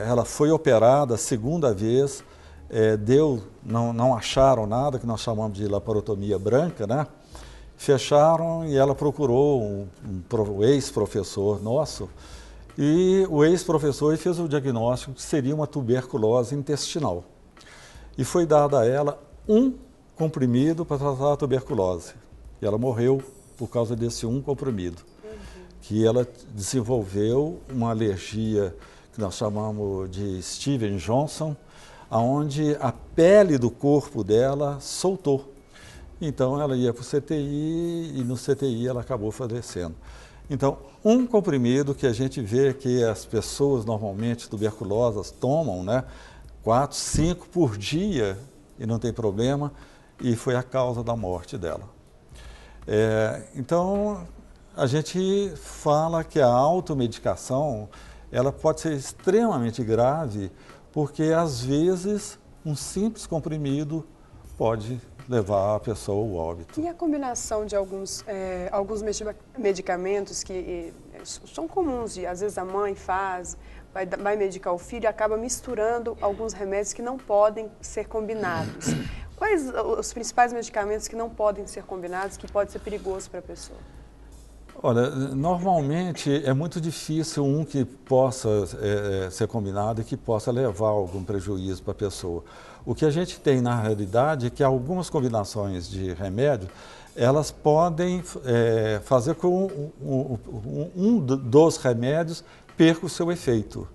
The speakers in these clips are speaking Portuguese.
ela foi operada a segunda vez, não acharam nada, que nós chamamos de laparotomia branca, né? Fecharam e ela procurou um ex-professor nosso, e o ex-professor fez o diagnóstico que seria uma tuberculose intestinal. E foi dado a ela um comprimido para tratar a tuberculose. E ela morreu por causa desse um comprimido. Que ela desenvolveu uma alergia que nós chamamos de Steven Johnson, onde a pele do corpo dela soltou. Então ela ia para o CTI e no CTI ela acabou falecendo. Então, um comprimido que a gente vê que as pessoas normalmente tuberculosas tomam, né, 4, 5 por dia e não tem problema, e foi a causa da morte dela. Então, a gente fala que a automedicação ela pode ser extremamente grave, porque às vezes um simples comprimido pode levar a pessoa ao óbito. E a combinação de alguns medicamentos que são comuns, às vezes a mãe faz, vai medicar o filho e acaba misturando alguns remédios que não podem ser combinados. Quais os principais medicamentos que não podem ser combinados, que pode ser perigoso para a pessoa? Olha, normalmente é muito difícil um que possa ser combinado e que possa levar algum prejuízo para a pessoa. O que a gente tem na realidade é que algumas combinações de remédio, elas podem fazer com um dos remédios perca o seu efeito.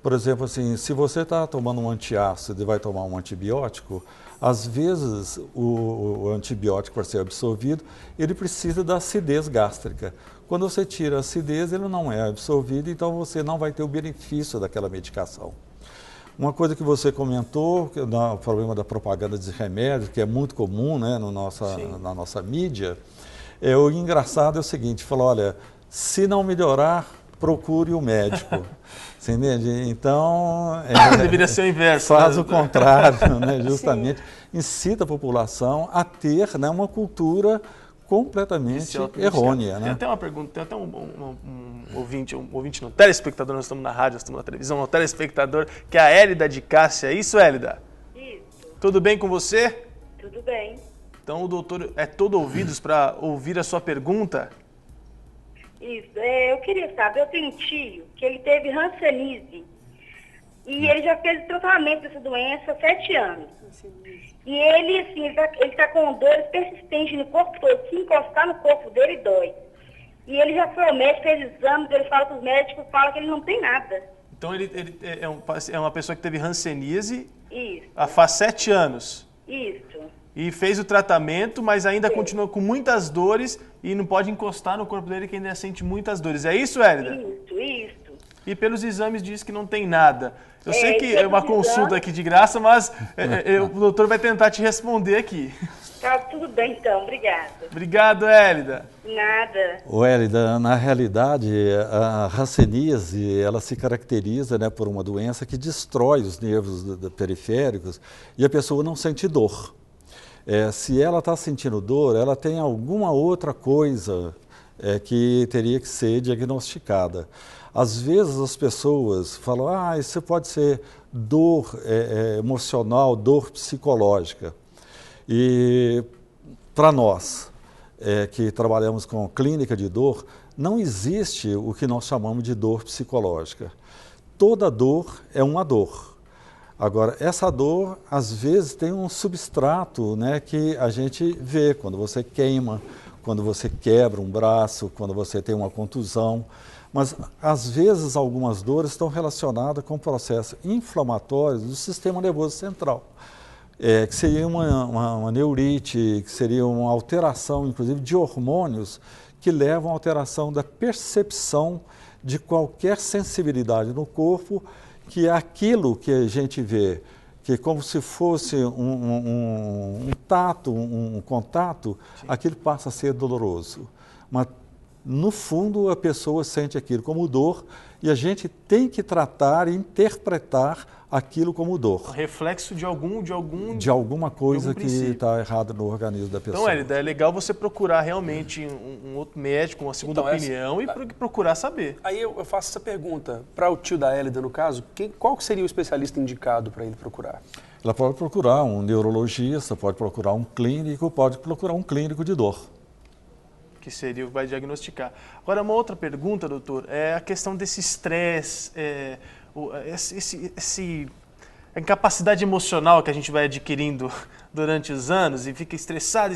Por exemplo, assim, se você está tomando um antiácido e vai tomar um antibiótico, às vezes o antibiótico, para ser absorvido, ele precisa da acidez gástrica. Quando você tira a acidez, ele não é absorvido, então você não vai ter o benefício daquela medicação. Uma coisa que você comentou, o problema da propaganda de remédios, que é muito comum, né, na nossa mídia, o engraçado é o seguinte, fala, olha, se não melhorar, procure o médico. Você entende? Então, deveria ser o inverso. Faz o contrário, né? Justamente incita a população a ter, né, uma cultura completamente errônea. Né? Tem até uma pergunta, tem até um ouvinte, não, telespectador, nós estamos na rádio, nós estamos na televisão, um telespectador, que é a Hélida de Cássia. É isso, Hélida? Isso. Tudo bem com você? Tudo bem. Então o doutor é todo ouvidos para ouvir a sua pergunta? Isso. Eu queria saber, eu tenho um tio que ele teve hanseníase e ele já fez o tratamento dessa doença há 7 anos. E ele, assim, ele tá com dores persistentes no corpo todo. Se encostar no corpo dele, dói. E ele já foi ao médico, fez exames, ele fala que os médicos falam que ele não tem nada. Então ele é uma pessoa que teve hanseníase Isso. faz 7 anos. Isso. E fez o tratamento, mas ainda continua com muitas dores e não pode encostar no corpo dele que ainda sente muitas dores. É isso, Hélida? Isso. E pelos exames diz que não tem nada. Eu sei que é uma consulta aqui de graça, mas o doutor vai tentar te responder aqui. Tá, tudo bem então, obrigada. Obrigado, Hélida. Nada. Hélida, na realidade, a hanseníase, ela se caracteriza, né, por uma doença que destrói os nervos periféricos e a pessoa não sente dor. Se ela está sentindo dor, ela tem alguma outra coisa que teria que ser diagnosticada. Às vezes as pessoas falam, isso pode ser dor emocional, dor psicológica. E para nós, que trabalhamos com clínica de dor, não existe o que nós chamamos de dor psicológica. Toda dor é uma dor. Agora, essa dor, às vezes, tem um substrato, né, que a gente vê quando você queima, quando você quebra um braço, quando você tem uma contusão. Mas, às vezes, algumas dores estão relacionadas com processos inflamatórios do sistema nervoso central, que seria uma neurite, que seria uma alteração, inclusive, de hormônios que levam à alteração da percepção de qualquer sensibilidade no corpo, que é aquilo que a gente vê, que é como se fosse um tato, um contato, sim, aquilo passa a ser doloroso. Mas no fundo a pessoa sente aquilo como dor e a gente tem que tratar e interpretar aquilo como dor. Reflexo de alguma coisa que está errada no organismo da pessoa. Então, Hélida, é legal você procurar realmente um outro médico, uma segunda opinião e procurar saber. Aí eu faço essa pergunta para o tio da Hélida, no caso, qual que seria o especialista indicado para ele procurar? Ela pode procurar um neurologista, pode procurar um clínico, pode procurar um clínico de dor. Que seria o que vai diagnosticar. Agora, uma outra pergunta, doutor, é a questão desse estresse, a incapacidade emocional que a gente vai adquirindo durante os anos e fica estressado,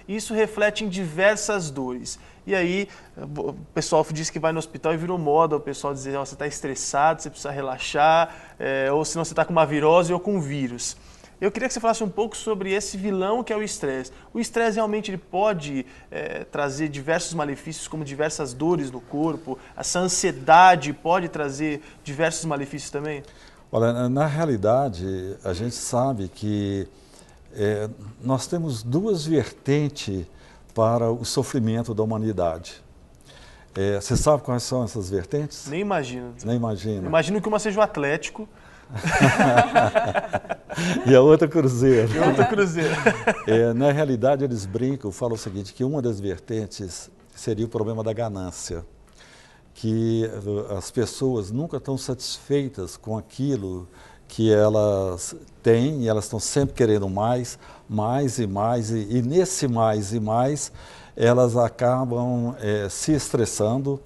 e isso reflete em diversas dores. E aí, o pessoal diz que vai no hospital e virou moda o pessoal dizer, você está estressado, você precisa relaxar, ou senão você está com uma virose ou com um vírus. Eu queria que você falasse um pouco sobre esse vilão que é o estresse. O estresse realmente ele pode trazer diversos malefícios, como diversas dores no corpo? Essa ansiedade pode trazer diversos malefícios também? Olha, na realidade, a gente sabe que nós temos duas vertentes para o sofrimento da humanidade. Você sabe quais são essas vertentes? Nem imagino. Nem imagino. Imagino que uma seja o Atlético. E a outra Cruzeiro. Na realidade, eles brincam, falam o seguinte, que uma das vertentes seria o problema da ganância, que as pessoas nunca estão satisfeitas com aquilo que elas têm e elas estão sempre querendo mais e mais, e nesse mais e mais elas acabam se estressando.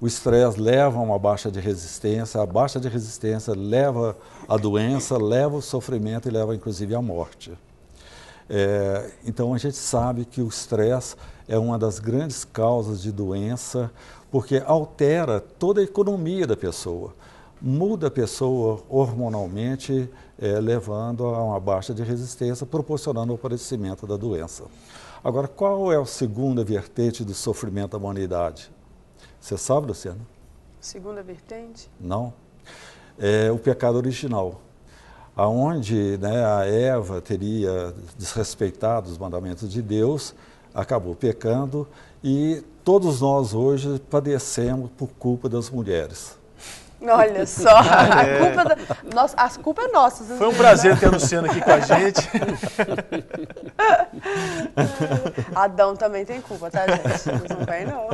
O estresse leva a uma baixa de resistência, a baixa de resistência leva à doença, leva ao sofrimento e leva inclusive à morte. Então a gente sabe que o estresse é uma das grandes causas de doença, porque altera toda a economia da pessoa, muda a pessoa hormonalmente, levando a uma baixa de resistência, proporcionando o aparecimento da doença. Agora, qual é a segunda vertente do sofrimento da humanidade? Você sabe, Luciana? Segunda vertente? Não. É o pecado original, aonde a Eva teria desrespeitado os mandamentos de Deus, acabou pecando e todos nós hoje padecemos por culpa das mulheres. Olha só, a culpa é nossa. Foi um prazer ter a Luciana aqui com a gente. Adão também tem culpa, tá, gente? Não tem, não.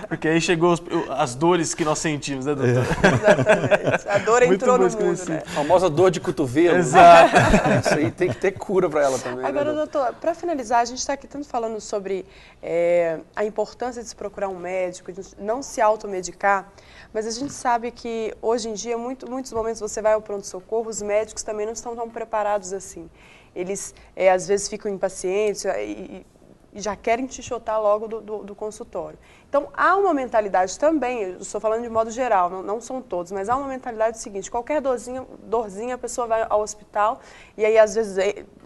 Porque aí chegou as dores que nós sentimos, né, doutor? Exatamente. A dor entrou no mundo, né? A famosa dor de cotovelo. Exato. Isso aí tem que ter cura para ela também. Agora, né, doutor, para finalizar, a gente está aqui tanto falando sobre a importância de se procurar um médico, de não se automedicar, mas a gente sabe que hoje em dia, muitos momentos você vai ao pronto-socorro, os médicos também não estão tão preparados assim. Eles, às vezes, ficam impacientes e já querem te chutar logo do consultório. Então, há uma mentalidade também, eu estou falando de modo geral, não são todos, mas há uma mentalidade seguinte, qualquer dorzinha, a pessoa vai ao hospital e aí, às vezes,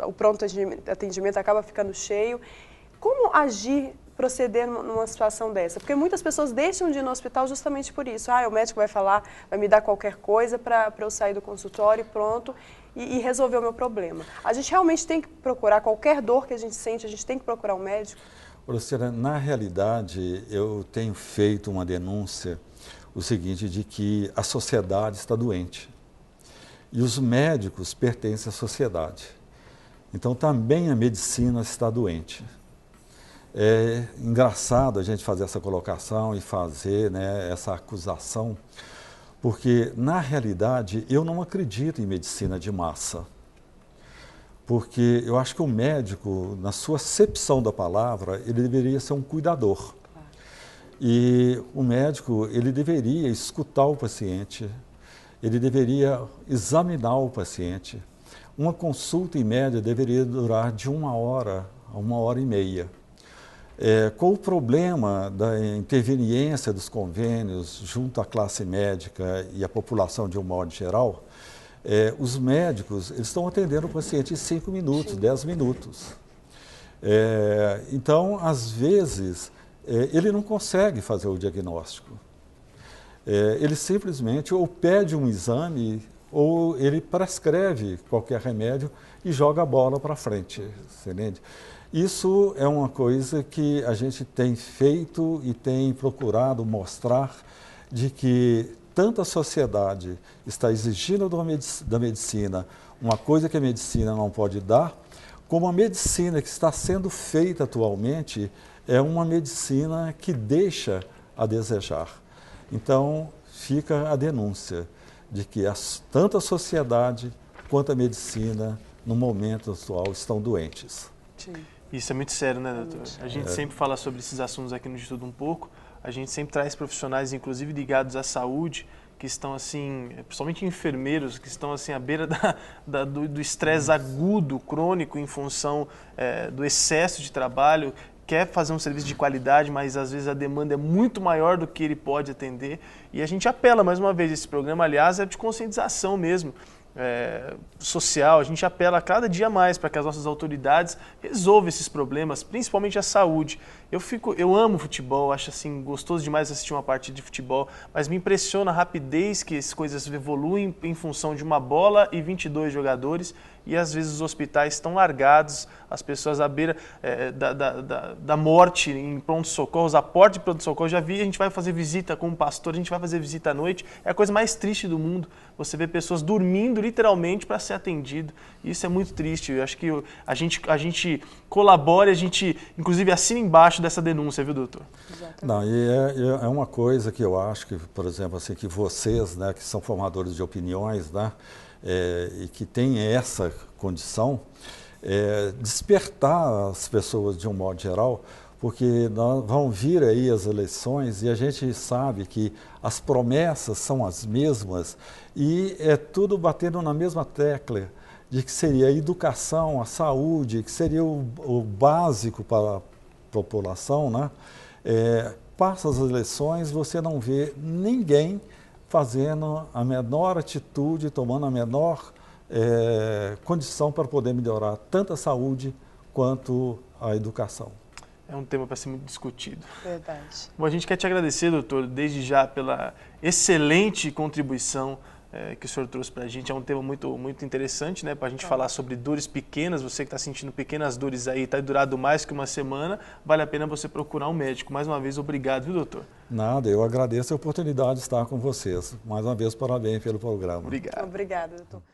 o pronto atendimento acaba ficando cheio. Como agir, proceder numa situação dessa? Porque muitas pessoas deixam de ir no hospital justamente por isso. O médico vai falar, vai me dar qualquer coisa para eu sair do consultório e pronto, e resolver o meu problema. A gente realmente tem que procurar, qualquer dor que a gente sente, a gente tem que procurar um médico? Luciana, na realidade, eu tenho feito uma denúncia, o seguinte, de que a sociedade está doente. E os médicos pertencem à sociedade. Então, também a medicina está doente. É engraçado a gente fazer essa colocação e fazer essa acusação, porque, na realidade, eu não acredito em medicina de massa. Porque eu acho que o médico, na sua acepção da palavra, ele deveria ser um cuidador. E o médico, ele deveria escutar o paciente, ele deveria examinar o paciente. Uma consulta, em média, deveria durar de 1 hora a 1h30. Com o problema da interveniência dos convênios junto à classe médica e à população de um modo geral, os médicos eles estão atendendo o paciente em 5 minutos, 10 minutos. Então, às vezes, ele não consegue fazer o diagnóstico. Ele simplesmente ou pede um exame ou ele prescreve qualquer remédio e joga a bola para frente, você entende? Isso é uma coisa que a gente tem feito e tem procurado mostrar de que tanto a sociedade está exigindo da medicina uma coisa que a medicina não pode dar, como a medicina que está sendo feita atualmente é uma medicina que deixa a desejar. Então, fica a denúncia de que tanto a sociedade quanto a medicina, no momento atual, estão doentes. Sim. Isso é muito sério, né, doutor? A gente sempre fala sobre esses assuntos aqui no Instituto um pouco. A gente sempre traz profissionais, inclusive ligados à saúde, que estão assim, principalmente enfermeiros, que estão assim à beira do estresse agudo, crônico, em função do excesso de trabalho, quer fazer um serviço de qualidade, mas às vezes a demanda é muito maior do que ele pode atender. E a gente apela, mais uma vez, esse programa, aliás, é de conscientização mesmo, social. A gente apela cada dia mais para que as nossas autoridades resolvam esses problemas, principalmente a saúde. Eu amo futebol, acho assim gostoso demais assistir uma partida de futebol, mas me impressiona a rapidez que as coisas evoluem em função de uma bola e 22 jogadores, e às vezes os hospitais estão largados, as pessoas à beira da morte em pronto-socorros, a porta de pronto-socorro. Já vi, a gente vai fazer visita com um pastor, a gente vai fazer visita à noite, é a coisa mais triste do mundo. Você vê pessoas dormindo literalmente para ser atendido. Isso é muito triste. Eu acho que a gente colabora, a gente inclusive assina embaixo dessa denúncia, viu, doutor? Exatamente. Não, e é uma coisa que eu acho que, por exemplo, assim, que vocês, né, que são formadores de opiniões, né, e que têm essa condição, despertar as pessoas de um modo geral, porque vão vir aí as eleições e a gente sabe que as promessas são as mesmas e é tudo batendo na mesma tecla de que seria a educação, a saúde, que seria o básico para a população, né? Passa as eleições, você não vê ninguém fazendo a menor atitude, tomando a menor condição para poder melhorar tanto a saúde quanto a educação. É um tema para ser muito discutido. Verdade. Bom, a gente quer te agradecer, doutor, desde já pela excelente contribuição que o senhor trouxe para a gente. É um tema muito, muito interessante, né? Para a gente falar sobre dores pequenas. Você que está sentindo pequenas dores aí, está durado mais que uma semana, vale a pena você procurar um médico. Mais uma vez, obrigado, viu, doutor? Nada, eu agradeço a oportunidade de estar com vocês. Mais uma vez, parabéns pelo programa. Obrigado. Obrigada, doutor.